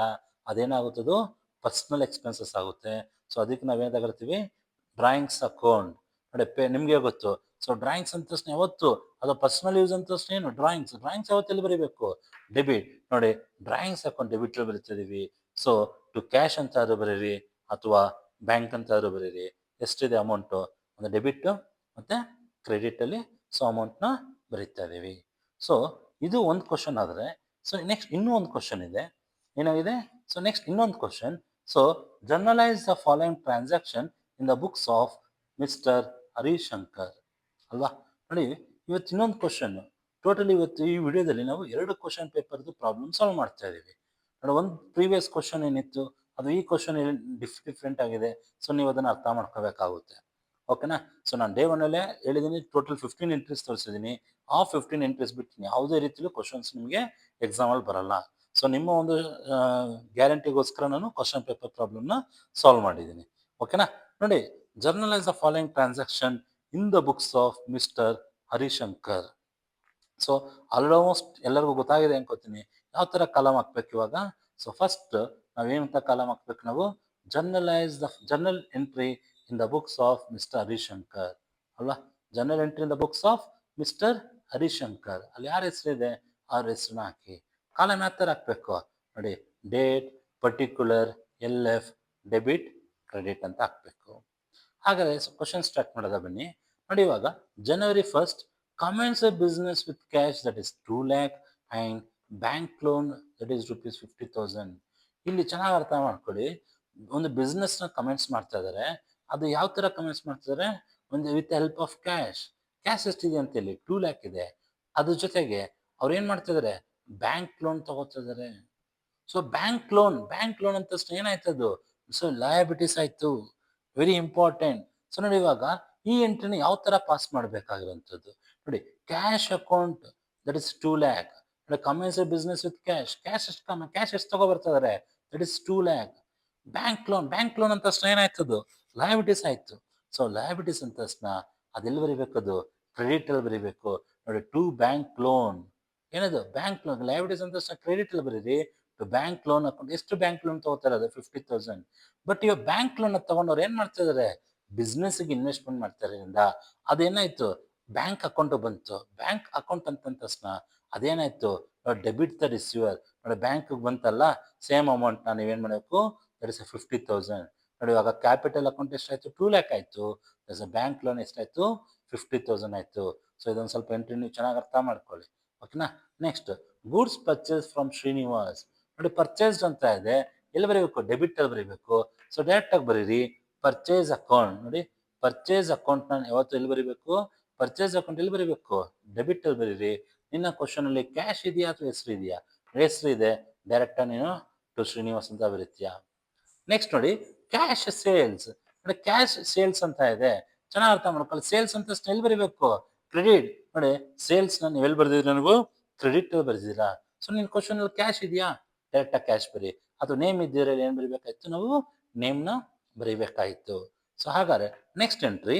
ಅದೇನಾಗುತ್ತದು ಪರ್ಸ್ನಲ್ ಎಕ್ಸ್ಪೆನ್ಸಸ್ ಆಗುತ್ತೆ. ಸೊ ಅದಕ್ಕೆ ನಾವೇನಂತ ಕರಿತೀವಿ, ಡ್ರಾಯಿಂಗ್ಸ್ ಅಕೌಂಟ್. ನೋಡಿ ನಿಮ್ಗೆ ಗೊತ್ತು. ಸೊ ಡ್ರಾಯಿಂಗ್ಸ್ ಅಂತ ತಕ್ಷಣ ಯಾವತ್ತು ಅದು ಪರ್ಸನಲ್ ಯೂಸ್ ಅಂತ ತಕ್ಷಣ ಏನು ಡ್ರಾಯಿಂಗ್ಸ್ ಯಾವತ್ತೆಲ್ಲಿ ಬರೀಬೇಕು, ಡೆಬಿಟ್. ನೋಡಿ ಡ್ರಾಯಿಂಗ್ಸ್ ಅಕೌಂಟ್ ಡೆಬಿಟ್ ಬರೀತಿದೀವಿ. ಸೊ ಟು ಕ್ಯಾಶ್ ಅಂತ ಆದ್ರೂ ಬರೀರಿ ಅಥವಾ ಬ್ಯಾಂಕ್ ಅಂತ ಆದ್ರೂ ಬರೀರಿ. ಎಷ್ಟಿದೆ ಅಮೌಂಟು, ಒಂದು ಡೆಬಿಟ್ ಮತ್ತೆ ಕ್ರೆಡಿಟ್ ಅಲ್ಲಿ ಸೊ ಅಮೌಂಟ್ನ ಬರೀತಾ ಇದೀವಿ. ಸೊ ಇದು ಒಂದು ಕ್ವಶನ್ ಆದರೆ, ಸೊ ನೆಕ್ಸ್ಟ್ ಇನ್ನೂ ಒಂದು ಕ್ವಶನ್ ಇದೆ. ಏನಾಗಿದೆ, ಸೊ ನೆಕ್ಸ್ಟ್ ಇನ್ನೊಂದು question. So journalise the following transaction in the books of mister Harishankar ಅಲ್ವಾ. ನೋಡಿ ಇವತ್ತು ಇನ್ನೊಂದು ಕ್ವಶನ್. ಟೋಟಲಿ ಇವತ್ತು ಈ ವಿಡಿಯೋದಲ್ಲಿ ನಾವು 2 ಕ್ವಶನ್ ಪೇಪರ್ದು ಪ್ರಾಬ್ಲಮ್ ಸಾಲ್ವ್ ಮಾಡ್ತಾ ಇದ್ದೀವಿ. ನೋಡಿ ಒಂದು ಪ್ರೀವಿಯಸ್ ಕ್ವಶನ್ ಏನಿತ್ತು ಅದು ಈ ಕ್ವಶನ್ ಡಿಫ್ರೆಂಟ್ ಆಗಿದೆ. ಸೊ ನೀವು ಅದನ್ನು ಅರ್ಥ ಮಾಡ್ಕೋಬೇಕಾಗುತ್ತೆ. ಓಕೆನಾ. ಸೊ ನಾನು ಡೇ 1 ಅಲ್ಲೇ ಹೇಳಿದ್ದೀನಿ, ಟೋಟಲ್ 15 ಎಂಟ್ರೀಸ್ ತೋರಿಸಿದ್ದೀನಿ. ಆ 15 ಎಂಟ್ರೀಸ್ ಬಿಟ್ಟು ಯಾವುದೇ ರೀತಿಯಲ್ಲೂ ಕ್ವಶನ್ಸ್ ನಿಮಗೆ ಎಕ್ಸಾಮಲ್ಲಿ ಬರಲ್ಲ. ಸೊ ನಿಮ್ಮ ಒಂದು ಗ್ಯಾರಂಟಿಗೋಸ್ಕರ ನಾನು ಕ್ವಶನ್ ಪೇಪರ್ ಪ್ರಾಬ್ಲಮ್ನ ಸಾಲ್ವ್ ಮಾಡಿದ್ದೀನಿ. ಓಕೆನಾ. ನೋಡಿ journalise the following transaction in the books of mister Harishankar. So almost ಎಲ್ಲರಿಗೂ ಗೊತ್ತಾಗಿದೆ ಅನ್ಕೋತೀನಿ ಯಾವ ಥರ ಕಾಲಮ್ ಹಾಕ್ಬೇಕು ಇವಾಗ. ಸೊ ಫಸ್ಟ್ ನಾವೇನಂತ ಕಾಲಮ್ ಹಾಕ್ಬೇಕು, ನಾವು journalise the journal entry in the books of mister Harishankar ಅಲ್ವಾ. Journal entry in the books of mister Harishankar, ಅಲ್ಲಿ ಯಾರ ಹೆಸರಿದೆ ಅವ್ರ ಹೆಸರನ್ನ ಹಾಕಿ. ಕಾಲಮ್ ಯಾವ ಥರ ಹಾಕ್ಬೇಕು ನೋಡಿ, date, particular, LF, debit, credit ಅಂತ ಹಾಕ್ಬೇಕು. ಹಾಗಾದ್ರೆ ಕ್ವಶನ್ ಸ್ಟಾರ್ಟ್ ಮಾಡೋದ ಬನ್ನಿ. ನೋಡಿ ಇವಾಗ January 1st commence a business with cash that is 2 lakh and bank loan that is ₹50,000. ಇಲ್ಲಿ ಚೆನ್ನಾಗಿ ಅರ್ಥ ಮಾಡ್ಕೊಳ್ಳಿ. ಒಂದು ಬಿಸ್ನೆಸ್ನ ಕಮೆಂಟ್ಸ್ ಮಾಡ್ತಾ ಇದ್ದಾರೆ. ಅದು ಯಾವ ಥರ ಕಮೆಂಟ್ಸ್ ಮಾಡ್ತಿದ್ದಾರೆ, ಒಂದು with help of cash. Cash ಎಷ್ಟಿದೆ ಅಂತ ಹೇಳಿ 2 lakh ಇದೆ. ಅದ್ರ ಜೊತೆಗೆ ಅವ್ರು ಏನು ಮಾಡ್ತಿದ್ದಾರೆ, ಬ್ಯಾಂಕ್ ಲೋನ್ ತಗೋತಿದ್ದಾರೆ. ಸೊ ಬ್ಯಾಂಕ್ ಲೋನ್ ಅಂತ ತಕ್ಷಣ ಏನಾಯ್ತದು, ಸೊ ಲಯಬಿಲಿಟೀಸ್ ಆಯ್ತು. Very important. ಸೊ ನೋಡಿ ಇವಾಗ ಈ ಎಂಟ್ರಿನ ಯಾವ ತರ ಪಾಸ್ ಮಾಡಬೇಕಾಗಿರುವಂಥದ್ದು ನೋಡಿ, cash account that is 2 lakh. Commence business with cash. Cash ಎಷ್ಟು ತಗೋ ಬರ್ತಿದ್ದಾರೆ, that is 2 lakh. Bank loan ಅಂತ ತಕ್ಷಣ ಏನಾಯ್ತದು, ಲಯಬಿಲಿಟೀಸ್ ಆಯ್ತು. ಸೊ ಲಯಬಿಲಿಟೀಸ್ ಅಂತ ತಕ್ಷಣ ಅದೆಲ್ಲಿ ಬರಿಬೇಕದು, ಕ್ರೆಡಿಟ್ ಅಲ್ಲಿ ಬರಿಬೇಕು. ನೋಡಿ ಟು ಬ್ಯಾಂಕ್ ಲೋನ್, ಏನದು ಬ್ಯಾಂಕ್ ಲೋನ್. ಲಯಬಿಲಿಟೀಸ್ ಅಂತ ತಕ್ಷಣ ಕ್ರೆಡಿಟ್ ಅಲ್ಲಿ ಬರೀರಿ. To bank loan account. ಎಷ್ಟು ಬ್ಯಾಂಕ್ ಲೋನ್ ತಗೋತಾರೆ, ಅದು 50,000. ಬಟ್ ಇವಾಗ ಬ್ಯಾಂಕ್ ಲೋನ್ ತಗೊಂಡವ್ರು ಏನ್ ಮಾಡ್ತಾ ಇದಾರೆ, ಬಿಸ್ನೆಸ್ಗೆ ಇನ್ವೆಸ್ಟ್ಮೆಂಟ್ ಮಾಡ್ತಾರಿಂದ ಅದೇನಾಯ್ತು, ಬ್ಯಾಂಕ್ ಅಕೌಂಟ್ ಬಂತು. ಬ್ಯಾಂಕ್ ಅಕೌಂಟ್ ಅಂತ ತಕ್ಷಣ ಅದೇನಾಯ್ತು, ಡೆಬಿಟ್ ದ ರಿಸೀವರ್. ನೋಡಿ ಬ್ಯಾಂಕ್ ಬಂತಲ್ಲ, ಸೇಮ್ ಅಮೌಂಟ್ ನೀವೇನ್ ಮಾಡಬೇಕು, ದಟ್ ಇಸ್ 50,000. ನೋಡಿ ಇವಾಗ ಕ್ಯಾಪಿಟಲ್ ಅಕೌಂಟ್ ಎಷ್ಟಾಯ್ತು, 2 lakh ಆಯ್ತು. ಬ್ಯಾಂಕ್ ಲೋನ್ ಎಷ್ಟಾಯ್ತು, 50,000 ಆಯ್ತು. ಸೊ ಇದೊಂದು ಸ್ವಲ್ಪ ಎಂಟ್ರಿ ನೀವು ಚೆನ್ನಾಗಿ ಅರ್ಥ ಮಾಡ್ಕೊಳ್ಳಿ. ಓಕೆನಾ. Next goods purchase from Srinivas. ನೋಡಿ ಪರ್ಚೇಸ್ಡ್ ಅಂತ ಇದೆ, ಎಲ್ಲಿ ಬರೀಬೇಕು, ಡೆಬಿಟ್ ಅಲ್ಲಿ ಬರೀಬೇಕು. ಸೊ ಡೈರೆಕ್ಟ್ ಆಗಿ ಬರೀರಿ ಪರ್ಚೇಸ್ ಅಕೌಂಟ್. ನೋಡಿ ಪರ್ಚೇಸ್ ಅಕೌಂಟ್ ನಾನು ಯಾವತ್ತು ಎಲ್ಲಿ ಬರೀಬೇಕು, ಪರ್ಚೇಸ್ ಅಕೌಂಟ್ ಎಲ್ಲಿ ಬರೀಬೇಕು, ಡೆಬಿಟ್ ಅಲ್ಲಿ ಬರೀರಿ. ನಿನ್ನ ಕ್ವಶನ್ ಅಲ್ಲಿ ಕ್ಯಾಶ್ ಇದೆಯಾ ಅಥವಾ ಹೆಸರು ಇದೆಯಾ, ಹೆಸರು ಇದೆ, ಡೈರೆಕ್ಟ್ ನೀನು ಟು ಶ್ರೀನಿವಾಸ್ ಅಂತ ಬರೀತೀಯಾ. ನೆಕ್ಸ್ಟ್ ನೋಡಿ ಕ್ಯಾಶ್ ಸೇಲ್ಸ್. ನೋಡಿ ಕ್ಯಾಶ್ ಸೇಲ್ಸ್ ಅಂತ ಇದೆ, ಚೆನ್ನಾಗಿ ಅರ್ಥ ಮಾಡ್ಕೊಳ್ಳಿ. ಸೇಲ್ಸ್ ಅಂತ ಎಲ್ಲಿ ಬರೀಬೇಕು, ಕ್ರೆಡಿಟ್. ನೋಡಿ ಸೇಲ್ಸ್ ನಾನು ಎಲ್ಲಿ ಬರ್ದಿದ್ರೆ, ನೀವು ಕ್ರೆಡಿಟ್ ಬರ್ದಿದ್ದೀರಾ. ಸೊ ನಿನ್ನ ಕ್ವಶನ್ ಅಲ್ಲಿ ಕ್ಯಾಶ್ ಇದೆಯಾ, ಡೈರೆಕ್ಟ್ ಆಗಿ ಕ್ಯಾಶ್ ಬರಿ. ಅಥವಾ ನೇಮ್ ಇದ್ದೀರಾ, ಏನ್ ಬರೀಬೇಕಾಯ್ತು, ನಾವು ನೇಮ್ನ ಬರೀಬೇಕಾಯ್ತು. ಸೊ ಹಾಗಾದ್ರೆ ನೆಕ್ಸ್ಟ್ ಎಂಟ್ರಿ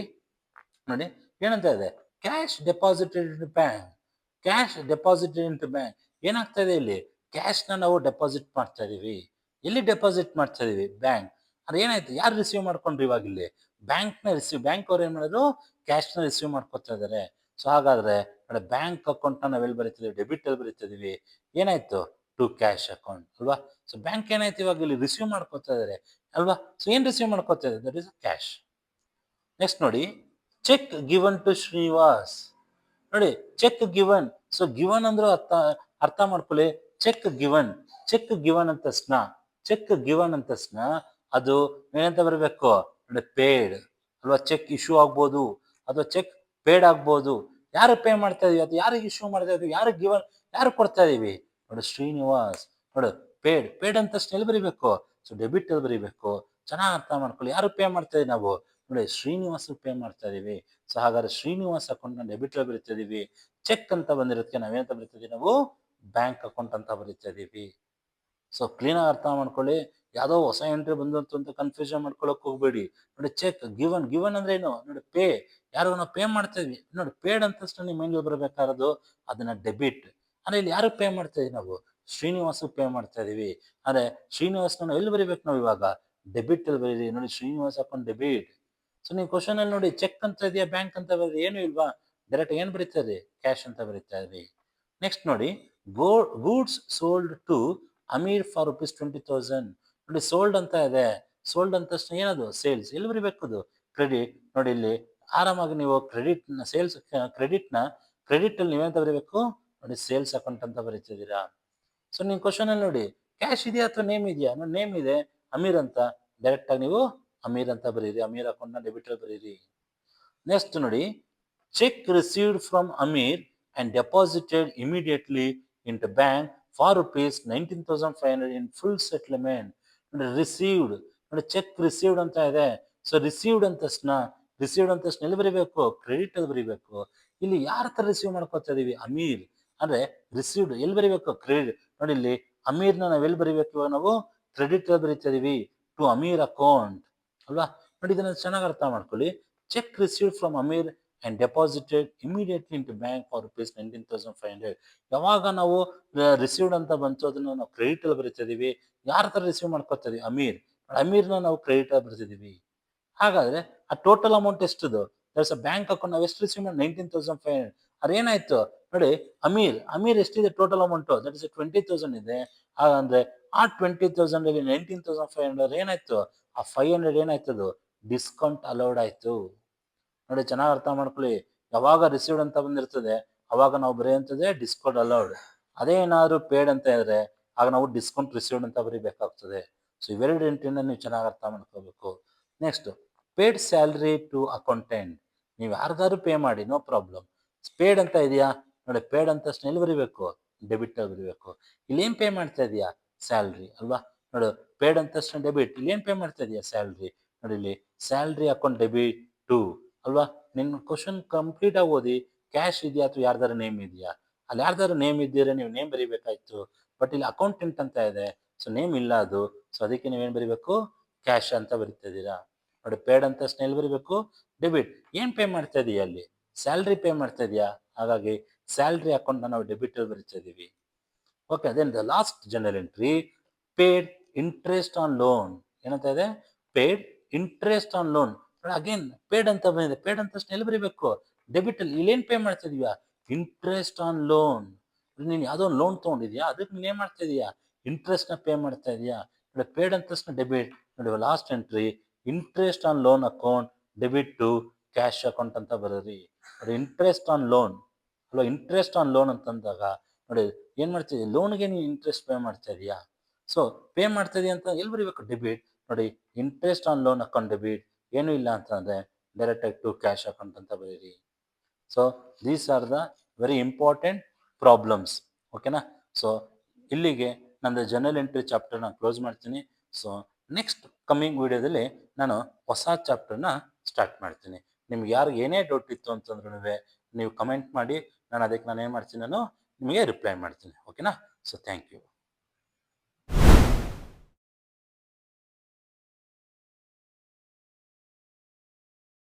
ನೋಡಿ ಏನಂತ ಇದೆ, ಕ್ಯಾಶ್ ಡೆಪಾಸಿಟೆಡ್ ಇನ್ ಬ್ಯಾಂಕ್. ಕ್ಯಾಶ್ ಡೆಪಾಸಿಟೆಡ್ ಇನ್ ಬ್ಯಾಂಕ್. ಏನಾಗ್ತಾ ಇದೆ ಇಲ್ಲಿ, ಕ್ಯಾಶ್ನ ನಾವು ಡೆಪಾಸಿಟ್ ಮಾಡ್ತಾ ಇದೀವಿ. ಎಲ್ಲಿ ಡೆಪಾಸಿಟ್ ಮಾಡ್ತಾ ಇದೀವಿ, ಬ್ಯಾಂಕ್. ಅದು ಏನಾಯ್ತು, ಯಾರು ರಿಸೀವ್ ಮಾಡ್ಕೊಂಡ್ರು ಇವಾಗ ಇಲ್ಲಿ, ಬ್ಯಾಂಕ್ನ ರಿಸೀವ್. ಬ್ಯಾಂಕ್ ಅವ್ರು ಏನ್ ಮಾಡಿದ್ರು, ಕ್ಯಾಶ್ನ ರಿಸೀವ್ ಮಾಡ್ಕೊತಾ ಇದಾರೆ. ಸೊ ಹಾಗಾದ್ರೆ ಬ್ಯಾಂಕ್ ಅಕೌಂಟ್ ನಾವೆಲ್ಲಿ ಬರೀತಿದೀವಿ, ಡೆಬಿಟ್ ಅಲ್ಲಿ ಬರೀತಿದೀವಿ. ಏನಾಯ್ತು, ಟು ಕ್ಯಾಶ್ ಅಕೌಂಟ್ ಅಲ್ವಾ. ಸೊ ಬ್ಯಾಂಕ್ ಏನಾಯ್ತು, ಇವಾಗ ಇಲ್ಲಿ ರಿಸೀವ್ ಮಾಡ್ಕೊತಾ ಇದಾರೆ ಅಲ್ವಾ. ಸೊ ಏನ್ ರಿಸೀವ್ ಮಾಡ್ಕೊತಾ ಇದೆ, ದಟ್ ಇಸ್ ಕ್ಯಾಶ್. ನೆಕ್ಸ್ಟ್ ನೋಡಿ ಚೆಕ್ ಗಿವನ್ ಟು ಶ್ರೀನಿವಾಸ್. ನೋಡಿ ಚೆಕ್ ಗಿವನ್. ಸೊ ಗಿವನ್ ಅಂದ್ರೆ ಅರ್ಥ ಮಾಡ್ಕೊಳ್ಳಿ. ಚೆಕ್ ಗಿವನ್ ಅಂತ ತಕ್ಷಣ, ಚೆಕ್ ಗಿವನ್ ಅಂತ ತಕ್ಷಣ ಅದು ಏನಂತ ಬರಬೇಕು, ನೋಡಿ ಪೇಡ್ ಅಲ್ವಾ. ಚೆಕ್ ಇಶ್ಯೂ ಆಗ್ಬೋದು ಅಥವಾ ಚೆಕ್ ಪೇಡ್ ಆಗ್ಬೋದು. ಯಾರು ಪೇ ಮಾಡ್ತಾ ಇದೀವಿ, ಅದು ಯಾರಿಗೆ ಇಶ್ಯೂ ಮಾಡ್ತಾ ಇದೀವಿ, ಯಾರಿಗೆ ಗಿವನ್, ಯಾರು ಕೊಡ್ತಾ ಇದೀವಿ, ನೋಡಿ ಶ್ರೀನಿವಾಸ್. ನೋಡಿ ಪೇಡ್ ಅಂತ ತಕ್ಷಣ ಎಲ್ಲಿ ಬರೀಬೇಕು, ಸೊ ಡೆಬಿಟ್ ಅಲ್ಲಿ ಬರೀಬೇಕು. ಚೆನ್ನಾಗಿ ಅರ್ಥ ಮಾಡ್ಕೊಳ್ಳಿ. ಯಾರು ಪೇ ಮಾಡ್ತಾ ಇದೀವಿ ನಾವು, ನೋಡಿ ಶ್ರೀನಿವಾಸ್ ಪೇ ಮಾಡ್ತಾ ಇದೀವಿ. ಸೊ ಹಾಗಾದ್ರೆ ಶ್ರೀನಿವಾಸ್ ಅಕೌಂಟ್ ನ ಡೆಬಿಟ್ ಅಲ್ಲಿ ಬರೀತಾ ಇದೀವಿ. ಚೆಕ್ ಅಂತ ಬಂದಿರೋದಕ್ಕೆ ನಾವೇನಂತ ಬರೀತಾ ಇದೀವಿ, ನಾವು ಬ್ಯಾಂಕ್ ಅಕೌಂಟ್ ಅಂತ ಬರೀತಾ ಇದೀವಿ. ಸೊ ಕ್ಲೀನ್ ಆಗಿ ಅರ್ಥ ಮಾಡ್ಕೊಳ್ಳಿ. ಯಾವುದೋ ಹೊಸ ಎಂಟ್ರಿ ಬಂದಂತು ಅಂತ ಕನ್ಫ್ಯೂಷನ್ ಮಾಡ್ಕೊಳಕ್ ಹೋಗ್ಬೇಡಿ. ನೋಡಿ ಚೆಕ್, ಗಿವನ್, ಗಿವನ್ ಅಂದ್ರೆ ಏನು ನೋಡಿ ಪೇ, ಯಾರಿಗೋ ನಾವು ಪೇ ಮಾಡ್ತಾ ಇದ್ವಿ ನೋಡಿ, ಪೇಡ್ ಅಂತ ತಕ್ಷಣ ನಿಮ್ಮ ಮೈಂಡ್ಗೆ ಬರ್ಬೇಕಾಗಿರೋದು ಅದನ್ನ ಡೆಬಿಟ್. ಅಂದ್ರೆ ಇಲ್ಲಿ ಯಾರಿಗೆ ಪೇ ಮಾಡ್ತಾ ಇದೀವಿ ನಾವು, ಶ್ರೀನಿವಾಸಕ್ಕೆ ಪೇ ಮಾಡ್ತಾ ಇದೀವಿ. ಅಂದ್ರೆ ಶ್ರೀನಿವಾಸ್ನ ಎಲ್ಲಿ ಬರಿಬೇಕು ನಾವು ಇವಾಗ, ಡೆಬಿಟ್ ಅಲ್ಲಿ ಬರೀರಿ ನೋಡಿ, ಶ್ರೀನಿವಾಸ್ ಅಕೌಂಟ್ ಡೆಬಿಟ್. ಸೊ ನೀವು ಕ್ವಶನ್ ಅಲ್ಲಿ ನೋಡಿ ಚೆಕ್ ಅಂತ ಇದೆಯಾ ಬ್ಯಾಂಕ್ ಅಂತ ಬರೀರಿ, ಏನು ಇಲ್ವಾ, ಡೈರೆಕ್ಟ್ ಏನ್ ಬರೀತಾ ಇದ್ರಿ, ಕ್ಯಾಶ್ ಅಂತ ಬರೀತಾ ಇದ್ರಿ. ನೆಕ್ಸ್ಟ್ ನೋಡಿ, goods sold to Amir for rupees 20,000. ನೋಡಿ ಸೋಲ್ಡ್ ಅಂತ ಇದೆ, ಸೋಲ್ಡ್ ಅಂತ ತಕ್ಷಣ ಏನದು ಸೇಲ್ಸ್, ಎಲ್ಲಿ ಬರಿಬೇಕು ಅದು ಕ್ರೆಡಿಟ್. ನೋಡಿ ಇಲ್ಲಿ ಆರಾಮಾಗಿ ನೀವು ಕ್ರೆಡಿಟ್ ನ ಸೇಲ್ಸ್, ಕ್ರೆಡಿಟ್ ನ ಕ್ರೆಡಿಟ್ ಅಲ್ಲಿ ನೀವೇಂತ ಬರೀಬೇಕು ನೋಡಿ, ಸೇಲ್ಸ್ ಅಕೌಂಟ್ ಅಂತ ಬರೀತಿದ್ದೀರಾ. ಸೊ ನೀವು ಕ್ವಶನ್ ಅಲ್ಲಿ ನೋಡಿ ಕ್ಯಾಶ್ ಇದೆಯಾ ಅಥವಾ ನೇಮ್ ಇದೆಯಾ, ನೋಡಿ ನೇಮ್ ಇದೆ ಅಮೀರ್ ಅಂತ, ಡೈರೆಕ್ಟ್ ಆಗಿ ನೀವು ಅಮೀರ್ ಅಂತ ಬರೀರಿ, ಅಮೀರ್ ಅಕೌಂಟ್ ನ ಡೆಬಿಟ್ ಅಲ್ಲಿ ಬರೀರಿ. ನೆಕ್ಸ್ಟ್ ನೋಡಿ, cheque received from Amir and deposited immediately into bank for rupees 19,500 in full settlement. ನೋಡಿ ರಿಸೀವ್ಡ್, ನೋಡಿ ಚೆಕ್ ರಿಸೀವ್ಡ್ ಅಂತ ಇದೆ. ಸೊ ರಿಸೀವ್ಡ್ ಅಂತ ತಕ್ಷಣ, ರಿಸೀವ್ಡ್ ಅಂತ ತಕ್ಷಣ ಎಲ್ಲಿ ಬರೀಬೇಕು, ಕ್ರೆಡಿಟ್ ಅಲ್ಲಿ ಬರೀಬೇಕು. ಇಲ್ಲಿ ಯಾರ ಹತ್ರ ರಿಸೀವ್ ಮಾಡ್ಕೊತಾ ಇದೀವಿ, ಅಮೀರ್. ಅಂದ್ರೆ ರಿಸೀವ್ಡ್ ಎಲ್ಲಿ ಬರೀಬೇಕು, ಕ್ರೆಡಿಟ್. ನೋಡಿ ಇಲ್ಲಿ ಅಮೀರ್ನ ನಾವ್ ಎಲ್ಲಿ ಬರೀಬೇಕು, ಇವಾಗ ನಾವು ಕ್ರೆಡಿಟ್ ಅಲ್ಲಿ ಬರೀತಾ ಇದೀವಿ, ಟು ಅಮೀರ್ ಅಕೌಂಟ್ ಅಲ್ವಾ. ನೋಡಿ ಇದನ್ನ ಚೆನ್ನಾಗಿ ಅರ್ಥ ಮಾಡ್ಕೊಳ್ಳಿ. Cheque received from Amir and deposited immediately into bank for rupees 19,500. ಯಾವಾಗ ನಾವು ರಿಸೀವ್ಡ್ ಅಂತ ಬಂತು ಅದನ್ನ ನಾವು ಕ್ರೆಡಿಟ್ ಅಲ್ಲಿ ಬರೀತಾ ಇದೀವಿ, ಯಾರ ಹತ್ರ ರಿಸೀವ್ ಮಾಡ್ಕೊತಾ ಇದೀವಿ, ಅಮೀರ್. ಅಮೀರ್ನ ನಾವು ಕ್ರೆಡಿಟ್ ಅಲ್ಲಿ ಬರ್ತಿದೀವಿ. ಹಾಗಾದ್ರೆ ಆ ಟೋಟಲ್ ಅಮೌಂಟ್ ಎಷ್ಟದು, ದಟ್ಸ್ ಅ ಬ್ಯಾಂಕ್ ಅಕೌಂಟ್, ನಾವು ಎಷ್ಟು ರಿಸೀವ್ ಮಾಡಿ 19,500. ಅದೇನಾಯ್ತು ನೋಡಿ, ಅಮೀರ್ ಎಷ್ಟಿದೆ ಟೋಟಲ್ ಅಮೌಂಟ್, ದಟ್ ಇಸ್ 20,000 ಇದೆ. ಅಂದ್ರೆ ಆ 20,000 ಅಲ್ಲಿ 19,500 ಏನಾಯ್ತು, ಆ 500 ಏನಾಯ್ತು, ಅದು ಡಿಸ್ಕೌಂಟ್ ಅಲೌಡ್ ಆಯ್ತು. ನೋಡಿ ಚೆನ್ನಾಗಿ ಅರ್ಥ ಮಾಡ್ಕೊಳ್ಳಿ, ಯಾವಾಗ ರಿಸೀವ್ಡ್ ಅಂತ ಬಂದಿರ್ತದೆ ಅವಾಗ ನಾವು ಬರೆಯುವಂಥದ್ದೇ ಡಿಸ್ಕೌಂಟ್ ಅಲೌಡ್. ಅದೇ ಏನಾದ್ರು ಪೇಡ್ ಅಂತ ಇದ್ರೆ ಆಗ ನಾವು ಡಿಸ್ಕೌಂಟ್ ರಿಸೀವ್ಡ್ ಅಂತ ಬರೀಬೇಕಾಗ್ತದೆ. ಸೊ ಇವೆರಡು ಎಂಟ್ರಿನ ನೀವು ಚೆನ್ನಾಗಿ ಅರ್ಥ ಮಾಡ್ಕೋಬೇಕು. Next, paid salary to accountant. ನೀವು ಯಾರ್ದಾದ್ರು ಪೇ ಮಾಡಿ, ನೋ ಪ್ರಾಬ್ಲಮ್. ಪೇಡ್ ಅಂತ ಇದೆಯಾ ನೋಡಿ, ಪೇಡ್ ಅಂತ ತಕ್ಷಣ ಎಲ್ಲಿ ಬರೀಬೇಕು, ಡೆಬಿಟ್ ಅಲ್ಲಿ ಬರೀಬೇಕು. ಇಲ್ಲಿ ಏನ್ ಪೇ ಮಾಡ್ತಾ ಇದೆಯಾ, ಸ್ಯಾಲ್ರಿ ಅಲ್ವಾ. ನೋಡು ಪೇಡ್ ಅಂತ ತಕ್ಷಣ ಡೆಬಿಟ್, ಇಲ್ಲಿ ಏನ್ ಪೇ ಮಾಡ್ತಾ ಇದೆಯಾ, ಸ್ಯಾಲ್ರಿ. ನೋಡಿ ಇಲ್ಲಿ ಸ್ಯಾಲ್ರಿ ಅಕೌಂಟ್ ಡೆಬಿಟ್ ಟು ಅಲ್ವಾ. ನಿನ್ನ ಕ್ವಶನ್ ಕಂಪ್ಲೀಟ್ ಆಗಿ ಓದಿ, ಕ್ಯಾಶ್ ಇದೆಯಾ ಅಥವಾ ಯಾರ್ದಾರ ನೇಮ್ ಇದೆಯಾ, ಅಲ್ಲಿ ಯಾರ್ದಾರ ನೇಮ್ ಇದ್ದೀರಾ ನೀವು ನೇಮ್ ಬರೀಬೇಕಾಯ್ತು. ಬಟ್ ಇಲ್ಲಿ ಅಕೌಂಟೆಂಟ್ ಅಂತ ಇದೆ, ಸೊ ನೇಮ್ ಇಲ್ಲ ಅದು. ಸೊ ಅದಕ್ಕೆ ನೀವೇನ್ ಬರೀಬೇಕು, ಕ್ಯಾಶ್ ಅಂತ ಬರೀತಾ ಇದ್ದೀರಾ. ನೋಡಿ ಪೇಡ್ ಅಂತ ತಕ್ಷಣ ಎಲ್ಲಿ ಬರೀಬೇಕು, ಡೆಬಿಟ್. ಏನ್ ಪೇ ಮಾಡ್ತಾ ಇದೀಯಾ ಅಲ್ಲಿ, ಸ್ಯಾಲ್ರಿ ಪೇ ಮಾಡ್ತಾ ಇದೀಯಾ, ಹಾಗಾಗಿ ಸ್ಯಾಲ್ರಿ ಅಕೌಂಟ್ ನಾವು ಡೆಬಿಟ್ ಅಲ್ಲಿ ಬರೀತಾ ಇದೀವಿ. Okay, then the last journal entry, paid interest on loan. ಏನಂತ ಇದೆ, paid interest on loan. Again paid ಅಂತ ಬಂದಿದೆ, ಪೇಡ್ ಅಂತ ತಕ್ಷಣ ಎಲ್ಲಿ ಬರೀಬೇಕು, ಡೆಬಿಟ್ ಅಲ್ಲಿ. ಇಲ್ಲಿ ಏನ್ ಪೇ ಮಾಡ್ತಾ ಇದೀಯಾ, ಇಂಟ್ರೆಸ್ಟ್ ಆನ್ ಲೋನ್. ನೀನ್ ಯಾವ್ದೋ ಒಂದು ಲೋನ್ ತಗೊಂಡಿದ್ಯಾ, ಅದಕ್ಕೆ ನೀನ್ ಏನ್ ಮಾಡ್ತಾ ಇದೀಯಾ, ಇಂಟ್ರೆಸ್ಟ್ ನ ಪೇ ಮಾಡ್ತಾ ಇದೀಯಾ. ನೋಡಿ ಪೇಡ್ ಅಂತ ತಕ್ಷಣ ಡೆಬಿಟ್. ನೋಡಿ last entry, interest on loan account debit to cash account ಅಂತ ಬರೀರಿ. ನೋಡಿ ಇಂಟ್ರೆಸ್ಟ್ ಆನ್ ಲೋನ್ ಅಲ್ವಾ, ಇಂಟ್ರೆಸ್ಟ್ ಆನ್ ಲೋನ್ ಅಂತಂದಾಗ ನೋಡಿ ಏನ್ ಮಾಡ್ತಿದ್ಯಾ, ಲೋನ್ಗೆ ನೀವು ಇಂಟ್ರೆಸ್ಟ್ ಪೇ ಮಾಡ್ತಾ ಇದೀಯಾ. ಸೊ ಪೇ ಮಾಡ್ತಾ ಇದೀಯ ಅಂತ ಎಲ್ಲಿ ಬರೀಬೇಕು, ಡೆಬಿಟ್. ನೋಡಿ interest on loan account debit. ಏನೂ ಇಲ್ಲ ಅಂತಂದ್ರೆ ಡೈರೆಕ್ಟ್ ಆಗಿ ಟು ಕ್ಯಾಶ್ ಅಕೌಂಟ್ ಅಂತ ಬರೀರಿ. So these are the very important problems. ಓಕೆನಾ. ಸೊ ಇಲ್ಲಿಗೆ ನಂದು ಜನರಲ್ ಎಂಟ್ರಿ ಚಾಪ್ಟರ್ನ ಕ್ಲೋಸ್ ಮಾಡ್ತೀನಿ. ಸೊ ನೆಕ್ಸ್ಟ್ ಕಮ್ಮಿಂಗ್ ವಿಡಿಯೋದಲ್ಲಿ ನಾನು ಹೊಸ ಚಾಪ್ಟರ್ನ ಸ್ಟಾರ್ಟ್ ಮಾಡ್ತೀನಿ. ನಿಮ್ಗೆ ಯಾರಿಗೆ ಏನೇ ಡೌಟ್ ಇತ್ತು ಅಂತಂದ್ರೂ ನೀವು ಕಮೆಂಟ್ ಮಾಡಿ, ನಾನು ಅದಕ್ಕೆ ನಾನು ಏನು ಮಾಡ್ತೀನಿ, ನಾನು ನಿಮಗೆ ರಿಪ್ಲೈ ಮಾಡ್ತೀನಿ. ಓಕೆನಾ. So thank you.